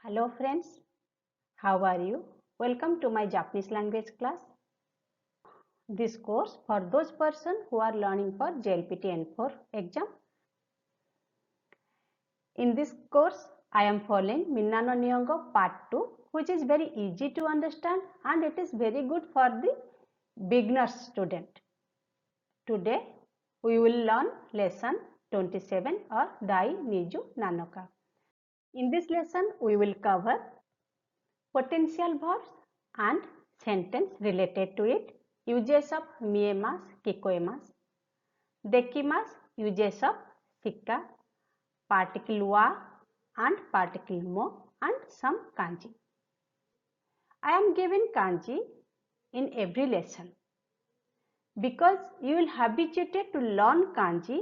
Hello friends, how are you? Welcome to my Japanese language class. This course for those persons who are learning for JLPT N4 exam. In this course, I am following Minna no Nihongo part 2, which is very easy to understand and it is very good for the beginner student. Today, we will learn lesson 27 or Dai Niju Nanoka. In this lesson, we will cover potential verbs and sentence related to it, uses of miemas, kikoemas, dekimas, uses of shika, particle wa and particle mo and some kanji. I am giving kanji in every lesson because you will habituated to learn kanji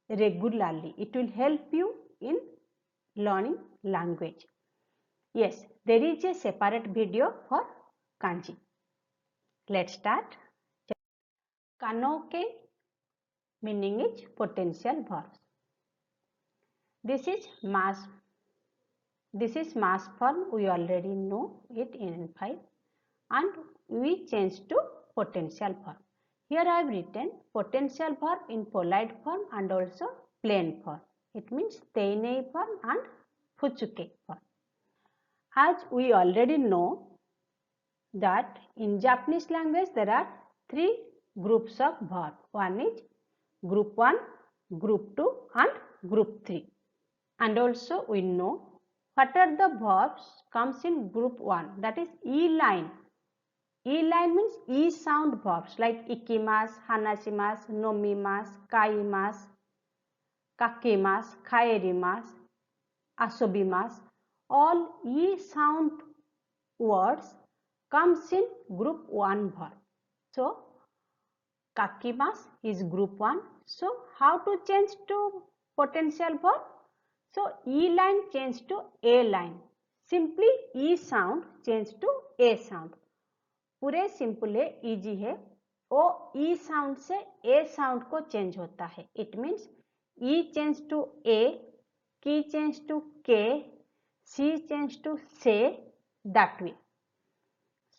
regularly. It will help you in learning language. Yes, there is a separate video for kanji. Let's start. Kanoke meaning is potential verbs. This is mass form. We already know it in N5 and we change to potential verb. Here I have written potential verb in polite form and also plain form. It means teinei form and fuchuke form. As we already know that in Japanese language there are three groups of verb. One is group 1, group 2 and group 3. And also we know what are the verbs comes in group 1, that is E-line. E-line means E sound verbs like ikimas, hanashimasu, nomimasu, kaimasu, kakimasu, kaerimasu, asobimasu. All E sound words comes in group 1 verb. So, kakimasu is group 1. So, how to change to potential verb? So, E line change to A line. Simply E sound change to A sound. पूरे simple है, easy है. वो E sound से A sound को change होता है. It means E change to A, K change to K, C change to Se, that way.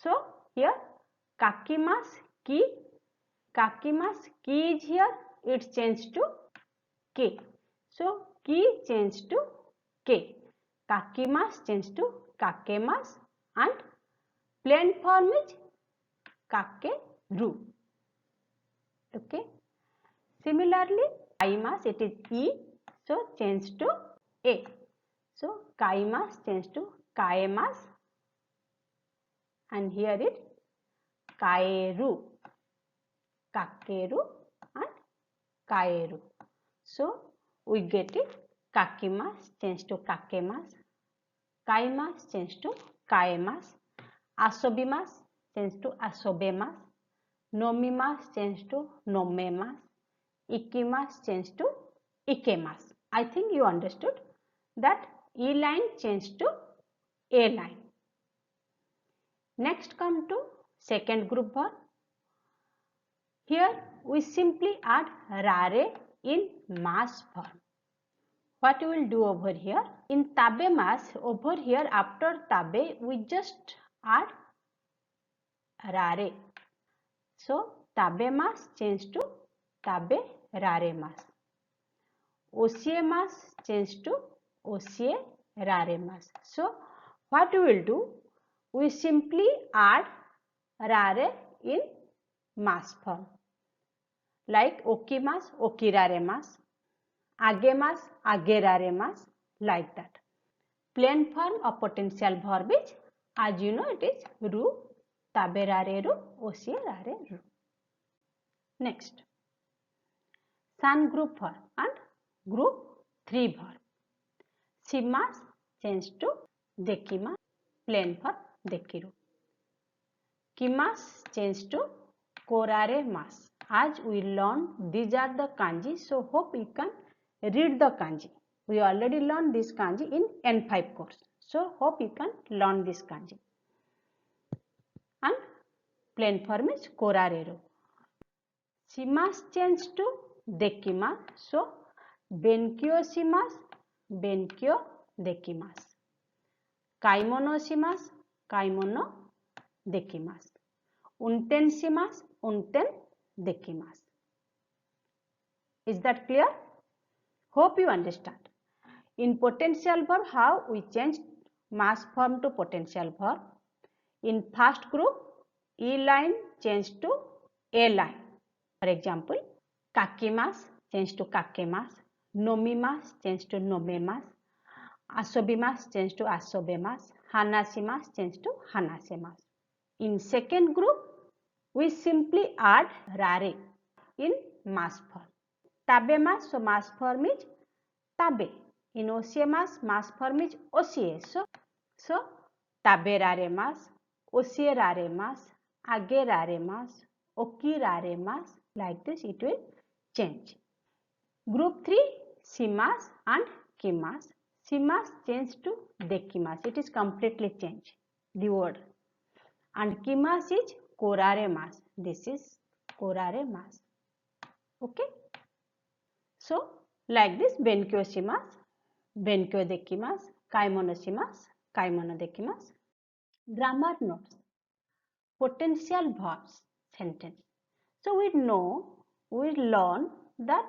So, here kakimasu ki is here, it changed to K. So, ki changed to K. Kakimasu changed to kakemasu and plain form is kakeru. Okay. Similarly, kaimasu, it is E, so change to A. So, kaimasu change to kaemasu and here it kaeru. Kakeru and kaeru. So, we get it kakimasu change to kakemasu, kaimasu change to kaemasu, asobimasu change to asobemas, nomimasu change to nomemas, ikimasu change to ikemas. I think you understood that E line change to A line. Next come to second group verb. Here we simply add rare in mass form. What we will do over here? In tabemas, over here after tabe we just add rare. So tabemas change to tabe raremas. Osiemas change to osie raremas. So what we will do? We simply add rare in mass form. Like okimas, okiraremas, agemas, ageraremas, like that. Plain form of potential verb is, as you know, it is ru, taberareru, osirareru. Next, san group verb and group 3 verb. Shimas change to dekimas, plain verb dekiru. Kimas change to koraremas. As we learn, these are the kanji, so hope you can read the kanji. We already learned this kanji in N5 course. So hope you can learn this kanji. And plain form is korareru. Shimas change to dekimas. So benkyo shimas, benkyo dekimas. Kaimono shimasu, kaimono dekimasu. Unten shimasu, unten dekimasu. Is that clear? Hope you understand. In potential verb, how we change mass form to potential verb. In first group, E line changed to A line. For example, kakimasu changed to kakemasu, nomimasu changed to nomemasu, asobimasu changed to asobemasu, hanashimasu changed to hanasemasu. In second group, we simply add rare in mass form. Tabemasu, so mass form is tabe. In oshiemasu, mass form is oshie. So taberaremas, oshiraremas, ageraremas, okiraremas. Like this, it will change. Group 3, shimasu and kimasu. Shimasu changed to dekimasu. It is completely changed, the word. And kimasu is koraremas. This is koraremas. Okay. So, like this, benkyo shimasu, benkyo dekimasu, kaimono shimasu, kaimono dekimasu. Grammar notes. Potential verbs sentence. So, we learn that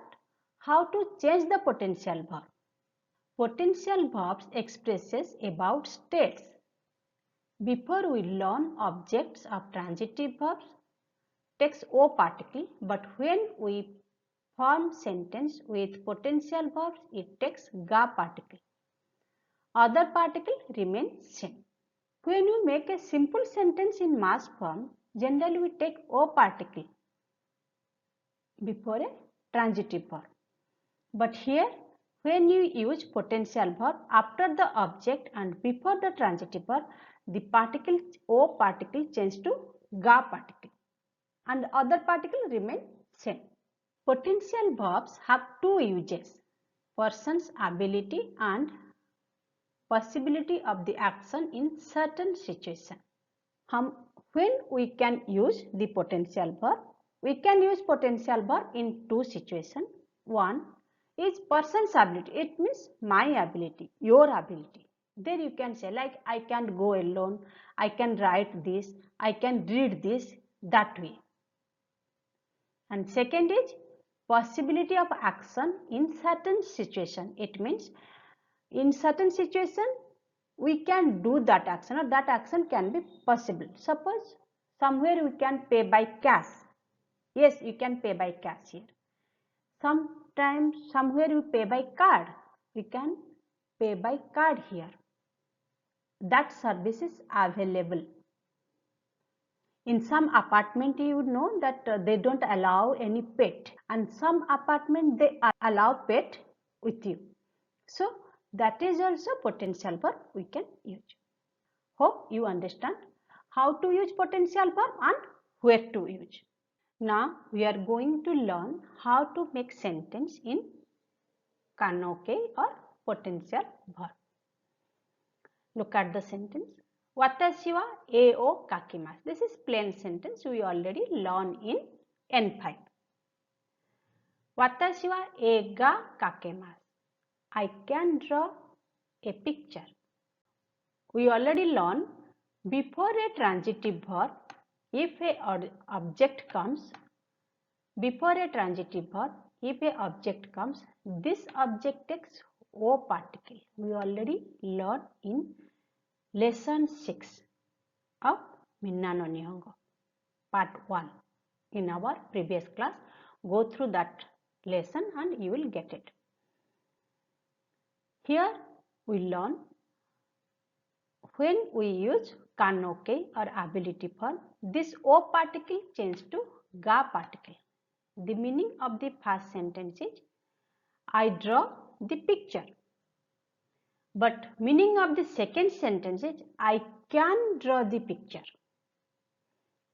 how to change the potential verb. Potential verbs expresses about states. Before we learn objects of transitive verbs takes O particle, but when we form sentence with potential verbs, it takes ga particle. Other particle remains same. When we make a simple sentence in mass form, generally we take O particle before a transitive verb. But here, when you use potential verb after the object and before the transitive verb, the particle O particle change to ga particle and other particle remain same. Potential verbs have two uses, person's ability and possibility of the action in certain situation. When we can use the potential verb, we can use potential verb in two situations. One is person's ability. It means my ability, your ability. There you can say like I can't go alone, I can write this, I can read this, that way. And second is possibility of action in certain situation. It means in certain situation we can do that action or that action can be possible. Suppose somewhere we can pay by cash. Yes, you can pay by cash here. Sometimes somewhere we pay by card. We can pay by card here. That service is available. In some apartment you would know that they don't allow any pet, and some apartment they allow pet with you. So that is also potential verb we can use. Hope you understand how to use potential verb and where to use. Now we are going to learn how to make sentence in kanoke or potential verb. Look at the sentence. Watashi wa e o kakimasu. This is plain sentence we already learned in N5. Watashi wa e ga kakemasu. I can draw a picture. We already learned before a transitive verb, if a object comes, before a transitive verb, if a object comes, this object takes O particle. We already learned in lesson 6 of Minna no Nihongo, part 1. In our previous class, go through that lesson and you will get it. Here we learn when we use kanoke or ability verb, this O particle changes to ga particle. The meaning of the first sentence is I draw the picture. But meaning of the second sentence is I can draw the picture.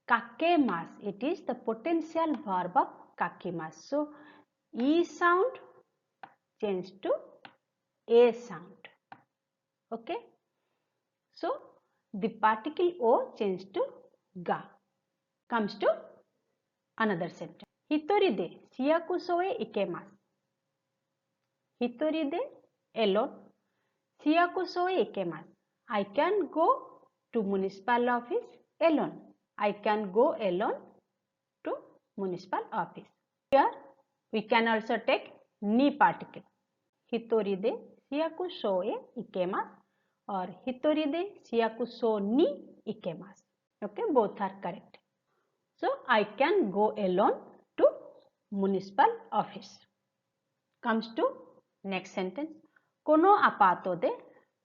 Kakemasu, it is the potential verb of kakemasu. So E sound changed to A sound. Okay. So the particle O changed to ga. Comes to another sentence. Hitori de shiyakuso e ikemasu. Hitori de alone. Shiyakuso e ikemasu. I can go to municipal office alone. I can go alone to municipal office. Here we can also take ni particle. Hitoride siaku so e ikemasu or hitoride siaku so ni ikemasu. Okay, both are correct. So I can go alone to municipal office. Comes to next sentence. Kono apato de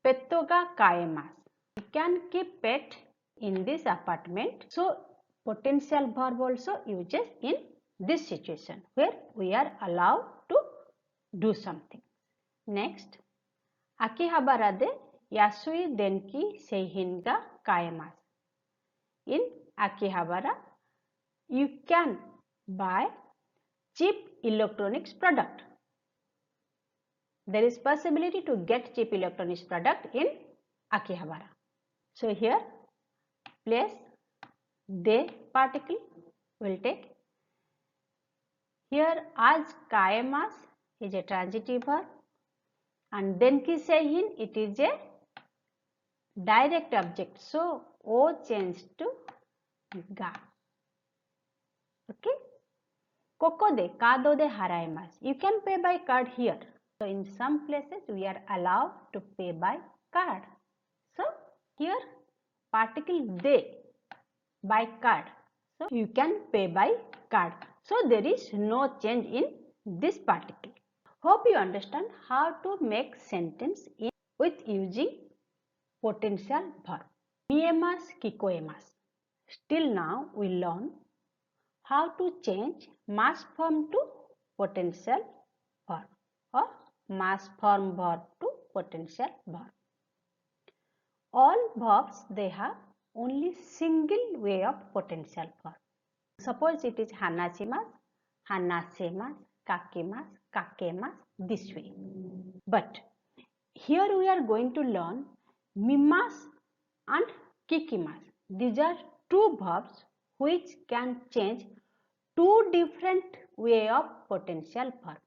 petto ga kaemasu. We can keep pet in this apartment. So potential verb also uses in this situation where we are allowed to do something. Next, Akihabara de yasui denki seihin ga kaemasu. In Akihabara, you can buy cheap electronics product. There is possibility to get cheap electronics product in Akihabara. So here, place de particle will take. Here, as kaemasu is a transitive verb, and denki seihin it is a direct object. So o changed to ga. Okay. Koko de kado de haraemasu. You can pay by card here. So in some places we are allowed to pay by card. So here particle de by card. So you can pay by card. So there is no change in this particle. Hope you understand how to make sentence with using potential verb. Miemasu, kikoemasu. Till now we learn how to change mass form to potential verb or mass form verb to potential verb. All verbs they have only single way of potential verb. Suppose it is hanashimasu, hanasemasu, kakemasu, kakemasu, this way. But here we are going to learn mimasu and kikimasu. These are two verbs which can change two different way of potential verb.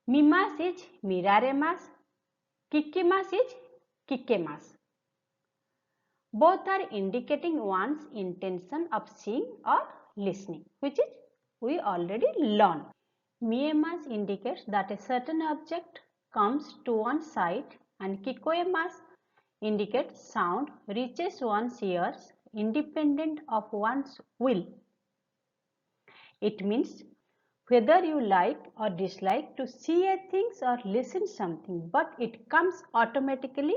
Mimasu is miraremasu, kikimasu is kikemasu. Both are indicating one's intention of seeing or listening, which is we already learned. Miemasu indicates that a certain object comes to one's sight, and kikoemasu indicates sound reaches one's ears independent of one's will. It means whether you like or dislike to see a things or listen something, but it comes automatically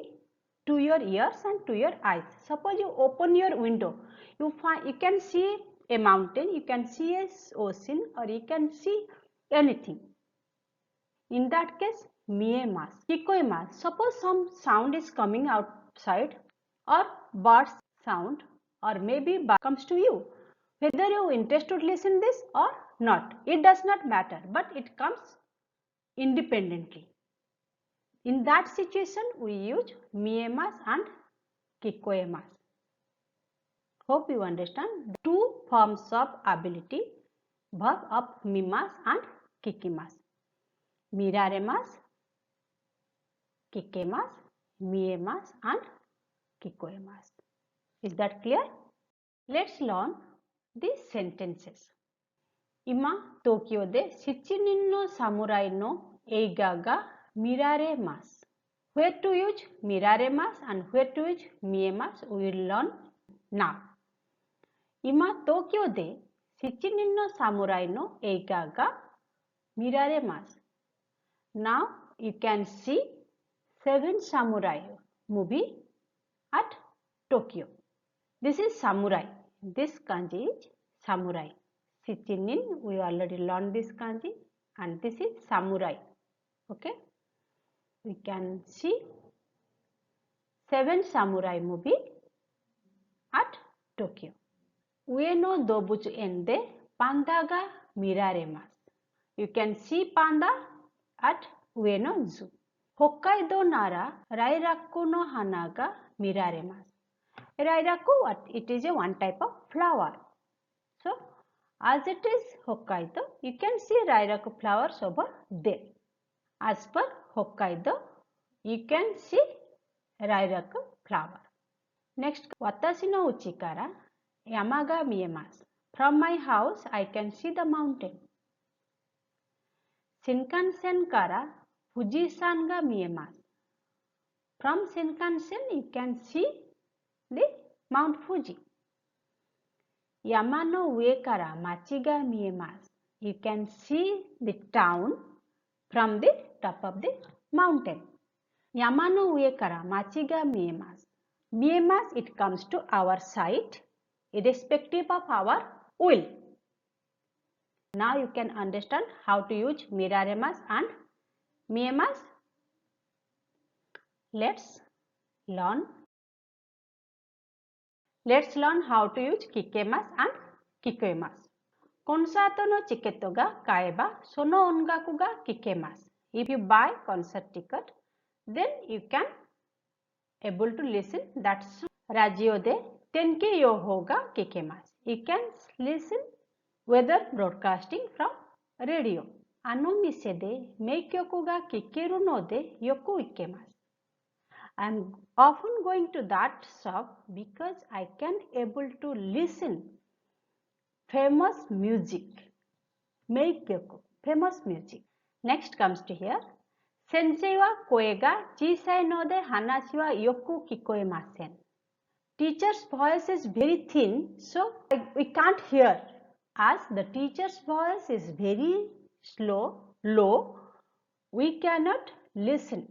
to your ears and to your eyes. Suppose you open your window, you can see a mountain, you can see a ocean, or you can see anything. In that case, miemasu, kikoemasu. Suppose some sound is coming outside, or birds sound, or maybe bird comes to you. Whether you interested to listen this or not, it does not matter, but it comes independently. In that situation, we use miemasu and kikoemasu. Hope you understand two forms of ability verb of mimasu and kikimasu. Miraremasu, kikemasu, miemasu and kikoemasu. Is that clear? Let's learn these sentences. Ima Tokyo de shichinin no samurai no eiga ga miraremasu. Where to use miraremasu and where to use miemasu we will learn now. Ima Tokyo de shichinin no samurai no eiga ga miraremasu. Now you can see 7 Samurai movie at Tokyo. This is samurai. This kanji is samurai. Shichinin, we already learned this kanji, and this is samurai. Okay. We can see 7 Samurai movie at Tokyo. Ue no dobutsu en de panda ga miraremasu. You can see panda at Ue no zoo. Hokkaido nara rairaku no hana ga miraremasu. Rairaku, what? It is a one type of flower. So, as it is Hokkaido, you can see rairaku flowers over there. As per Hokkaido, you can see rairaku flower. Next, watashi no uchi kara yama ga miemasu. From my house I can see the mountain. Shinkansen kara Fuji-san ga miemasu. From Shinkansen you can see the Mount Fuji. Yama no ue kara machi ga miemasu. You can see the town from the top of the mountain. Yama no ue kara machi ga miemasu. Miemasu, it comes to our sight irrespective of our will. Now you can understand how to use miraremasu and miemasu. Let's learn how to use kikemasu and kikoemasu. Konsato no chiketo ga kaeba sono ongaku ga kikemasu. If you buy concert ticket, then you can able to listen that song. Radio de tenke yo hoga kikemasu. You can listen weather broadcasting from radio. Ano mise de meikyoku ga kikeru no de yoku ikemasu. I am often going to that shop because I can able to listen famous music. Meikyoku, famous music. Next comes to here. Sensei wa koe ga chisai no de hanashi wa yoku kikoemasen. Teacher's voice is very thin, so we can't hear. As the teacher's voice is very low, we cannot listen.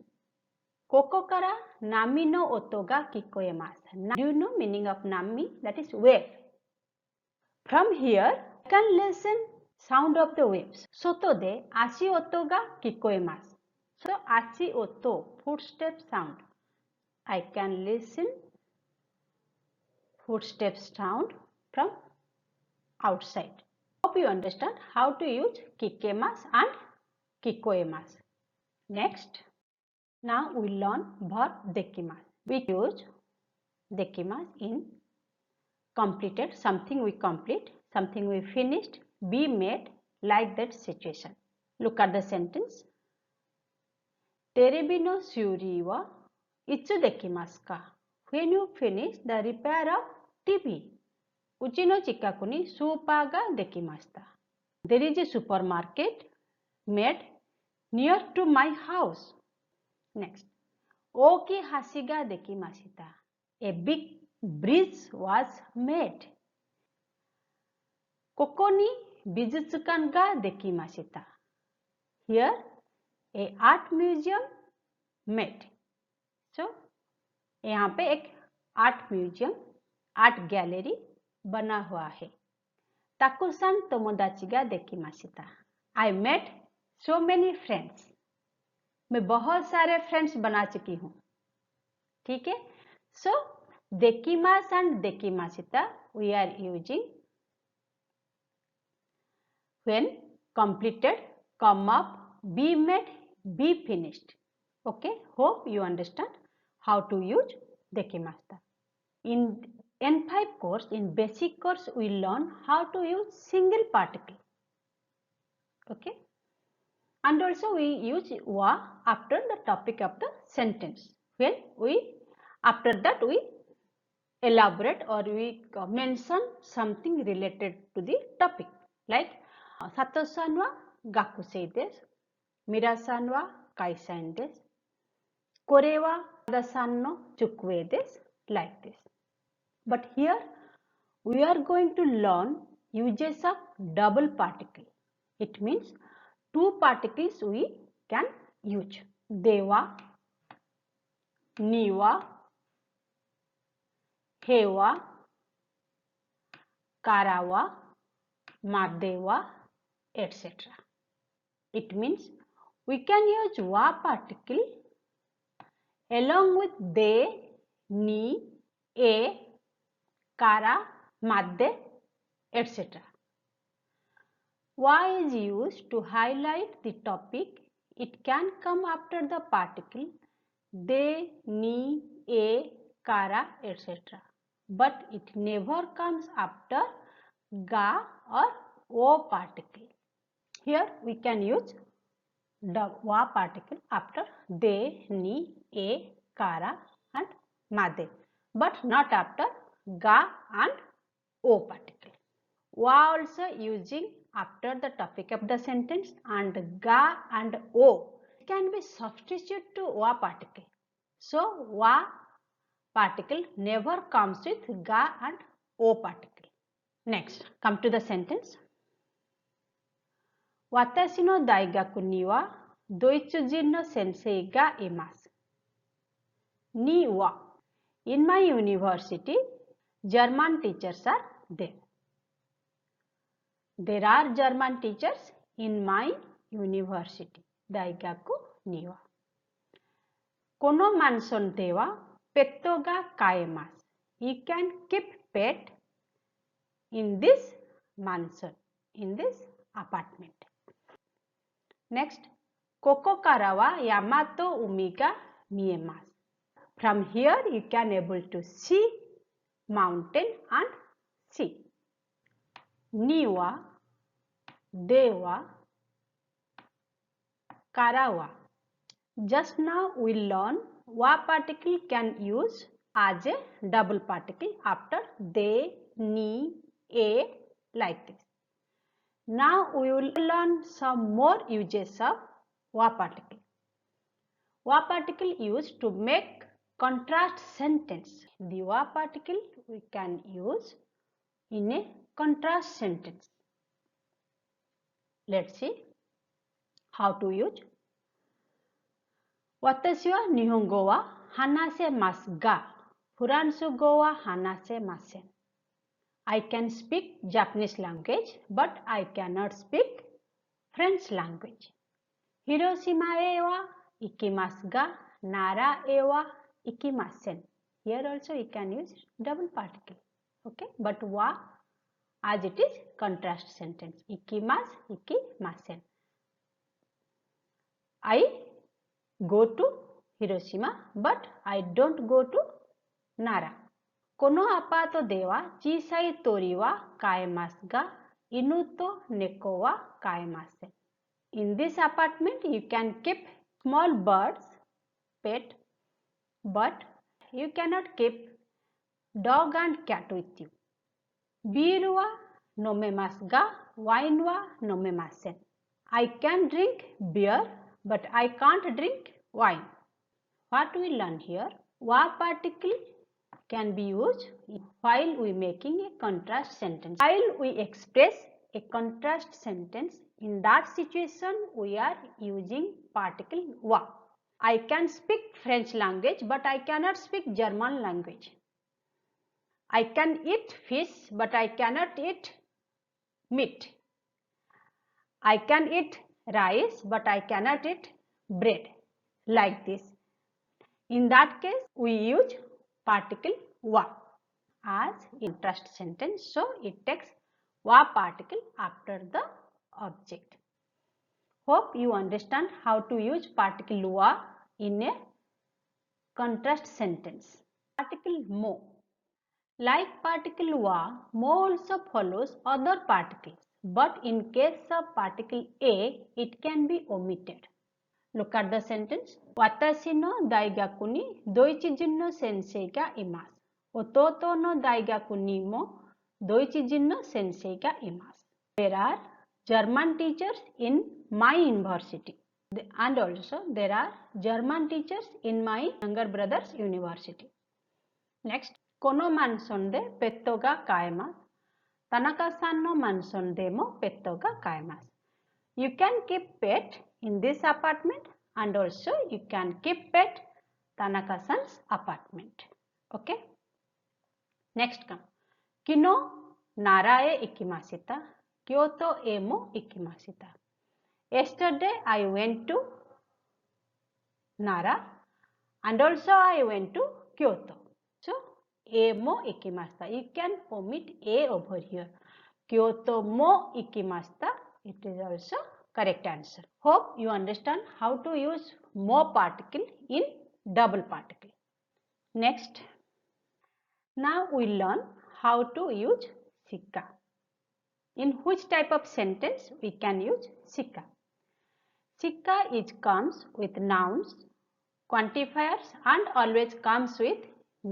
Koko kara nami no oto ga kikoemasu. Do you know meaning of nami? That is wave. From here, I can listen sound of the waves. Soto de ashi oto ga kikoemasu. So ashi oto, footstep sound. I can listen footstep sound from outside. Hope you understand how to use kikemasu and kikoemasu. Next, now we learn verb dekimasu. We use dekimasu in completed, something we complete, something we finished, be made, like that situation. Look at the sentence. Terebi no shuri wa itsu dekimasu ka? When you finish the repair of TV. Uchi no chikaku ni super ga dekimashita. There is a supermarket made near to my house. Next. Oki hashi ga dekimashita. A big bridge was made. Koko ni bijutsukan ga dekimashita. Here a art museum made. So यहाँ पे एक art museum, art gallery बना हुआ है. ताकुसान तोमोदाची गा देकिमाशिता. I met so many friends. मैं बहुत सारे फ्रेंड्स बना चुकी हूँ. ठीक है. So dekimasu and dekimashita we are using when completed, come up, be made, be finished. Okay. Hope you understand how to use dekimashita. In N5 course, in basic course, we learn how to use single particle. Okay. And also we use wa after the topic of the sentence. When after that we elaborate or we mention something related to the topic. Like Sato-san wa gakusei desu. Mira-san wa kaisai desu. Kore wa Wada-san no chukue desu. Like this. But here we are going to learn uses of double particle. It means two particles we can use. Dewa, niwa, hewa, karawa, madewa, etc. It means we can use wa particle along with de, ni, a, kara, madde, etc. Wa is used to highlight the topic. It can come after the particle de, ni, a, kara, etc. But it never comes after ga or o particle. Here we can use the wa particle after de, ni, a, kara and made, but not after ga and o particle. Wa also using after the topic of the sentence, and ga and o can be substituted to wa particle. So wa particle never comes with ga and o particle. Next, come to the sentence. Watashi no daigaku ni wa doichujin no sensei ga imasu. Ni wa. In my university, German teachers are there. There are German teachers in my university. Daigaku ni wa. Kono mansion de wa petto ga kaemasu. You can keep pet in this mansion, in this apartment. Next, koko kara wa Yamato umi ga miemasu. From here you can able to see mountain and sea. Ni wa, de wa, kara wa. Just now we learn wa particle can use as a double particle after de, ni, a like this. Now we will learn some more uses of wa particle. Wa particle used to make contrast sentence. The wa particle we can use in a contrast sentence. Let's see how to use. Watashi wa Nihongo wa hanasemasu ga, Furansu go wa hanasemasen. I can speak Japanese language, but I cannot speak French language. Hiroshima e wa ikimasu ga, Nara e wa ikimasen. Here also you can use double particle. Okay, but wa as it is contrast sentence. Ikimasu, ikimasen. I go to Hiroshima, but I don't go to Nara. Kono apato de wa chisai tori wa kaemasu ga, inu to neko wa kaemasen. In this apartment you can keep small birds, pet, but you cannot keep dog and cat with you. Beer wa nomemasu ga, wine wa nomemasen. I can drink beer, but I can't drink wine. What we learn here? Wa particle can be used while we making a contrast sentence. While we express a contrast sentence, in that situation we are using particle wa. I can speak French language, but I cannot speak German language. I can eat fish, but I cannot eat meat. I can eat rice, but I cannot eat bread. Like this. In that case, we use particle wa as contrast sentence. So, it takes wa particle after the object. Hope you understand how to use particle wa in a contrast sentence. Particle mo. Like particle wa, mo also follows other particles. But in case of particle a, it can be omitted. Look at the sentence. Watashi no daigaku ni doichijin no sensei ga imasu. Ototo no daigaku ni mo doichijin no sensei ga imasu. There are German teachers in my university. And also there are German teachers in my younger brother's university. Next, kono mansion de petto ga kaemasu. Tanaka-san no mansion de mo petto ga kaemasu. You can keep pet in this apartment, and also you can keep pet Tanaka-san's apartment. Okay. Next come. Kino Nara e ikimashita. Kyoto e mo ikimashita. Yesterday I went to Nara and also I went to Kyoto. So e mo ikimashita. You can omit a over here. Kyoto mo ikimashita. It is also correct answer. Hope you understand how to use mo particle in double particle. Next, now we learn how to use shika. In which type of sentence we can use shika? Shika comes with nouns, quantifiers, and always comes with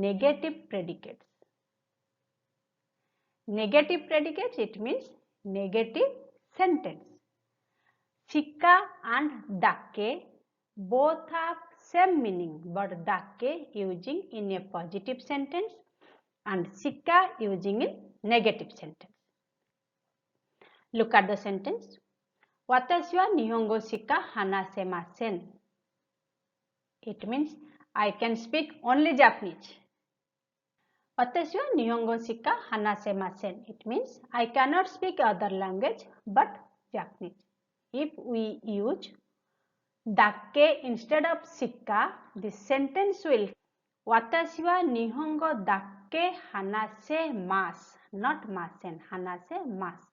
negative predicates. Negative predicates, it means negative sentence. Shika and dakke both have same meaning, but dakke using in a positive sentence and shika using in negative sentence. Look at the sentence. Watashi wa nihongo shika hanasemasen. It means I can speak only Japanese. Watashi wa nihongo shika hanasemasen. It means I cannot speak other language but Japanese. If we use dakke instead of shika, the sentence will Watashi wa nihongo dakke hanasemasu, not masen, hanasemasu.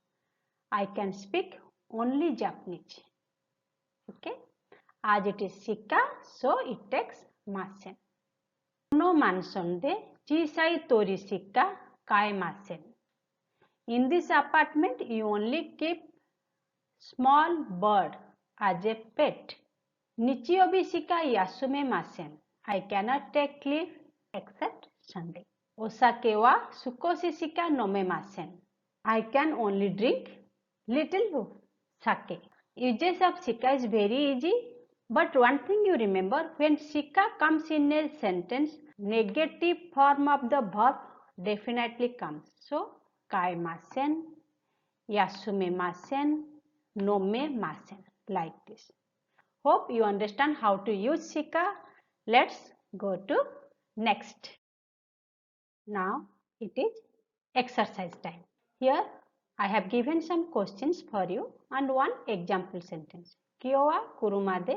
I can speak only Japanese. Okay. As it is shika, so it takes masen. No mansion de chisai tori shika kaemasen. In this apartment, you only keep small bird as a pet. Nichiobi shika yasumemasen. I cannot take leave except Sunday. Osake wa sukoshi shika nomemasen. I can only drink little sake. Uses of shika is very easy, but one thing you remember, when shika comes in a sentence, negative form of the verb definitely comes. So, kaemasen, yasumemasen, nomemasen, like this. Hope you understand how to use shika. Let's go to next. Now, it is exercise time. Here, I have given some questions for you and one example sentence. Kyo wa kuruma de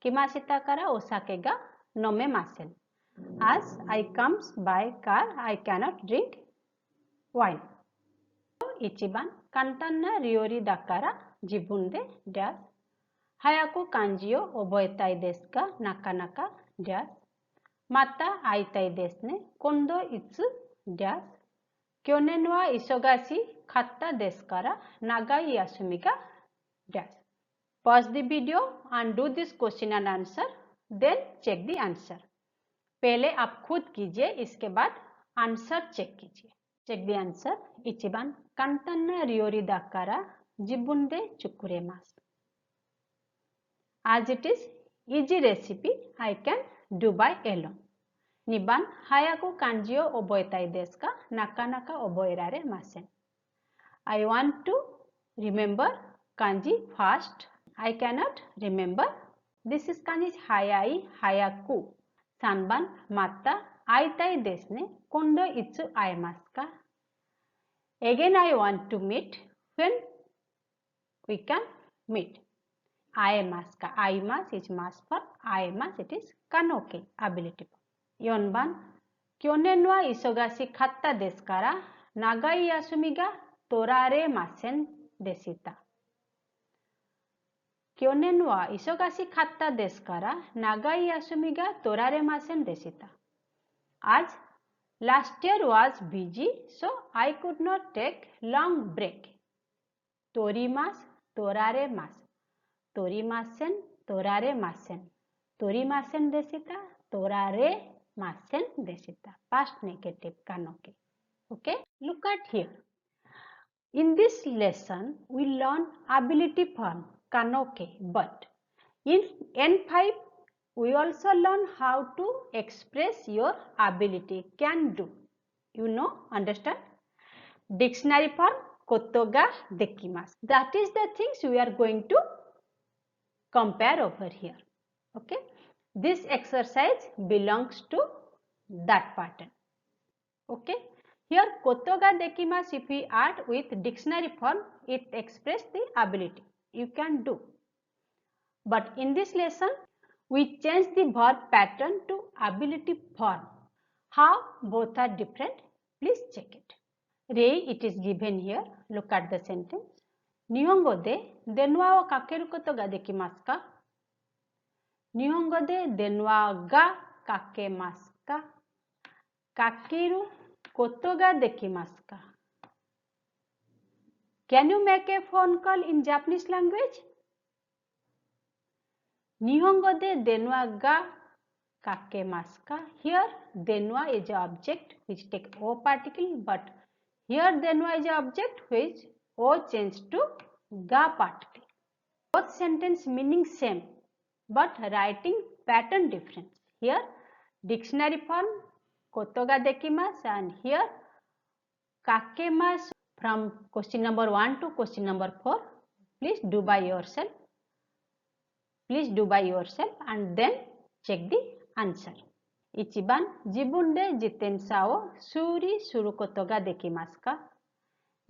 kimashita kara osake ga nomemasen. As I comes by car, I cannot drink wine. Ichiban kantan na ryori dakara jibun de dash. Hayaku kanji o oboetai desu ka nakanaka dash. Mata aitai desu ne kondo itsu dash. Kyonen wa isogashi katta desu kara nagai yasumi ga dash. Pause the video and do this question and answer, then check the answer. पहले आप खुद कीजिए, इसके बाद answer check कीजिए. Check the answer. Ichiban kantan na ryori dakara jibun de chukuremasu. As it is easy recipe, I can do by alone. 2番 hayaku kanji o oboetai desu ka nakanaka oboerare masen. I want to remember kanji fast. I cannot remember. This is kanji hayai, hayaku. 3番 mata aitai desu ne kondo itsu aemasu ka. Again I want to meet. When we can meet. Aemasu ka. Aimasu is mas for aemasu, it is kanoke, ability. 4番 kyonen wa isogashi katta desu kara nagai yasumi ga toraremasen deshita. Kyonen wa isogashi katta desu kara nagai yasumi ga toraremasen deshita. As last year was busy, so I could not take long break. Torimasu, toraremasu. Torimasen, toraremasen. Torimasen deshita, toraremasen deshita. Past negative kanoke. Okay, look at here. In this lesson, we learn ability form kanoke, but in N5, we also learn how to express your ability, can do. You know, understand? Dictionary form koto ga dekimasu. That is the things we are going to compare over here. Okay, this exercise belongs to that pattern. Okay, here koto ga dekimasu, if we add with dictionary form, it expresses the ability. You can do. But in this lesson, we change the verb pattern to ability form. How both are different? Please check it. Rei, it is given here. Look at the sentence. Nihongo de denwa wa kakeru koto ga dekimasu ka? Nihongo de denwa ga kakemasu ka? Kakeru koto ga dekimasu ka? Can you make a phone call in Japanese language? 日本語で電話が kakemaska. Here denwa is a object which take O particle, but here denwa is a object which O changed to ga particle. Both sentence meaning same, but writing pattern different. Here dictionary form kotoga dekimasu and here kakemasu. From question number 1 to question number 4, please do by yourself. Please do by yourself and then check the answer. Ichiban, jibun de jitensha wo suri suru koto ga dekimasu ka?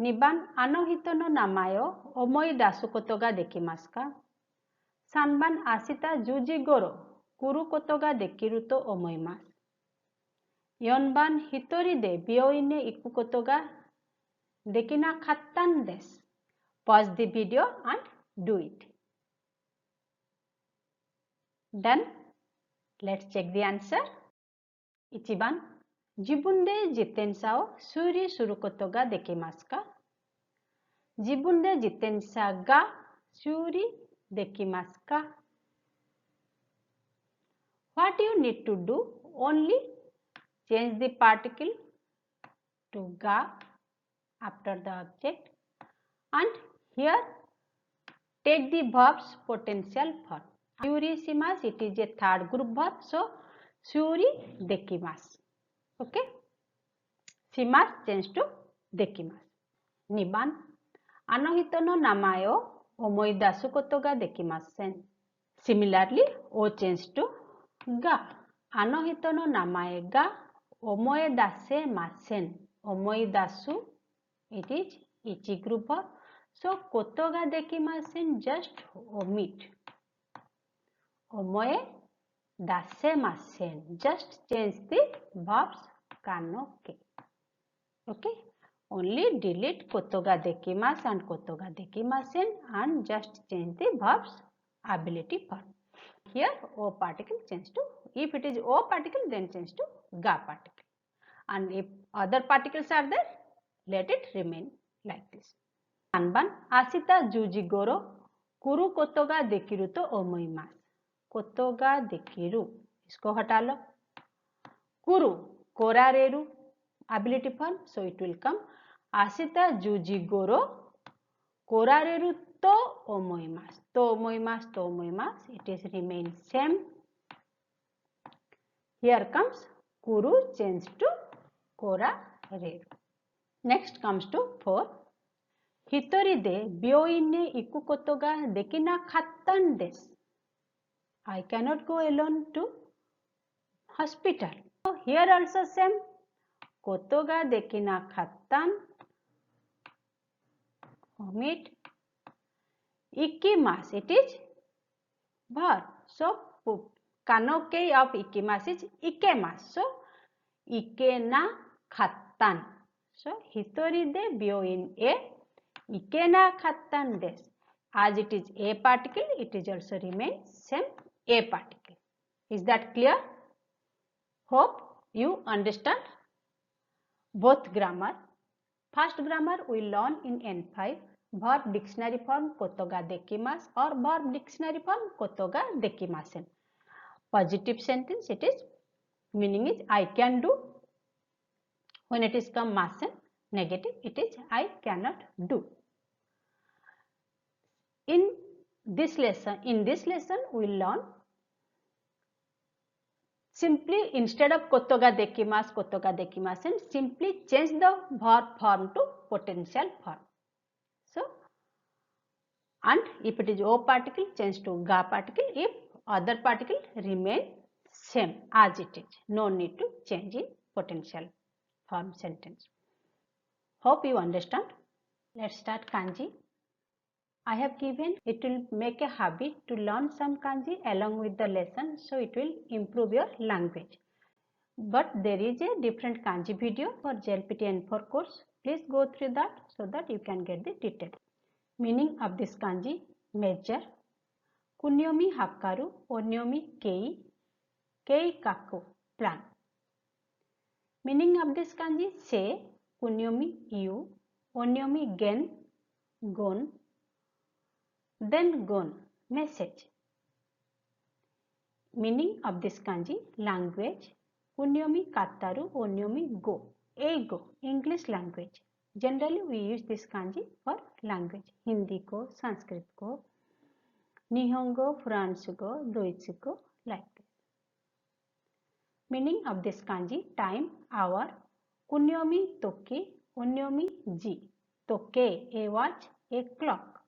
2番、あの人の名前を思い出すことができますか ?3 番、明日10時ごろ来ることができると思います。4番、一人で病院に行くことができなかったんです。Pause the video and do it. Done? Let's check the answer. 1番、自分で自転車を修理することができますか？自分で自転車が修理できますか？ What you need to do? Only change the particle to ga after the object and here take the verb's potential form. Shuri shimasu, it is a third group verb, so shuri dekimasu. Okay? Shimasu change to dekimasu. 2番、あの人の名前を思い出すことができません。Similarly, O change to ga. あの人の名前が思い出せません。思い出す it is each group verb. So, ことができません just omit. 思い出せません just change the verbs kanoke. Okay? Only delete ことができます and ことができません and just change the verbs ability form. Here O particle change to, if it is O particle then change to ga particle. And if other particles are there, let it remain like this. 3番、明日10時ごろ来ることができると思います。ことができる。इसको हटा लो. 来る、来られる ability form, so it will come. 明日10時ごろ来られると思います。と思います。と思います。It is remain same. Here comes 来る change to 来られる。Next comes to 4. 一人で病院に行くことができなかったんです。I cannot go alone to hospital. So here also same. ことができなかったん。Omit. 行きます。It is verb. So, kanoke of 行きます is 行けます。So, 行けなかったん。So, 一人で病院へ行けなかったんです。As it is A particle, it is also remain same A particle. Is that clear? Hope you understand both grammar. First grammar we learn in N5. Verb dictionary form koto ga dekimasu or verb dictionary form koto ga dekimasen. Positive sentence it is. Meaning is I can do. When it is come masen. Negative it is I cannot do. In this lesson we learn simply instead of koto ga dekimasen, simply change the verb form to potential form. So, and if it is O particle, change to ga particle. If other particle remain same as it is. No need to change in potential form sentence. Hope you understand. Let's start kanji. I have given, it will make a habit to learn some kanji along with the lesson, so it will improve your language. But there is a different kanji video for JLPT N4 course. Please go through that so that you can get the detail. Meaning of this kanji: measure, kunyomi hakaru, onyomi kei, kei kaku, plan. Meaning of this kanji: say, kunyomi you, onyomi gen, gon, then gone, message. Meaning of this kanji, language. Kunyomi kataru onyomi go. Ego, English language. Generally we use this kanji for language. Hindi ko, Sanskrit ko, Nihongo, France ko, Deutsch ko, like this. Meaning of this kanji, time, hour. Kunyomi toke, onyomi ji. Toke, a watch, a clock.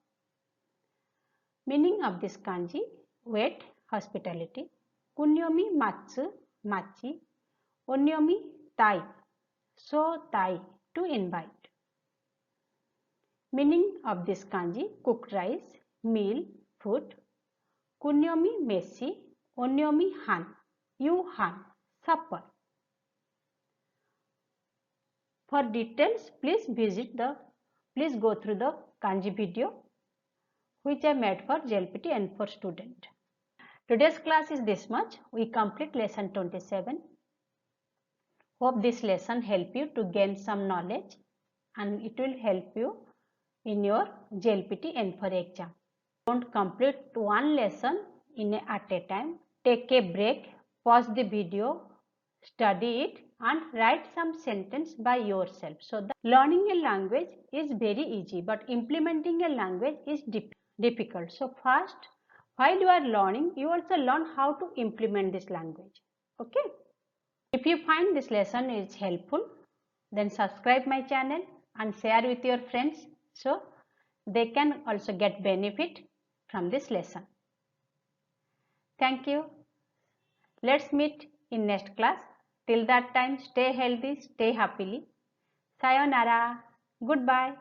Meaning of this kanji, wait, hospitality. Kunyomi matsu, machi. Onyomi tai, so tai, to invite. Meaning of this kanji, cooked rice, meal, food. Kunyomi mesi, onyomi han, you han, supper. For details, please go through the kanji video which I made for JLPT N4 student. Today's class is this much. We complete lesson 27. Hope this lesson help you to gain some knowledge and it will help you in your JLPT N4 exam. Don't complete one lesson at a time. Take a break, pause the video, study it and write some sentence by yourself. So that learning a language is very easy, but implementing a language is difficult. So first, while you are learning, you also learn how to implement this language. Okay? If you find this lesson is helpful, then subscribe my channel and share with your friends so they can also get benefit from this lesson. Thank you. Let's meet in next class. Till that time, stay healthy, stay happily. Sayonara. Goodbye.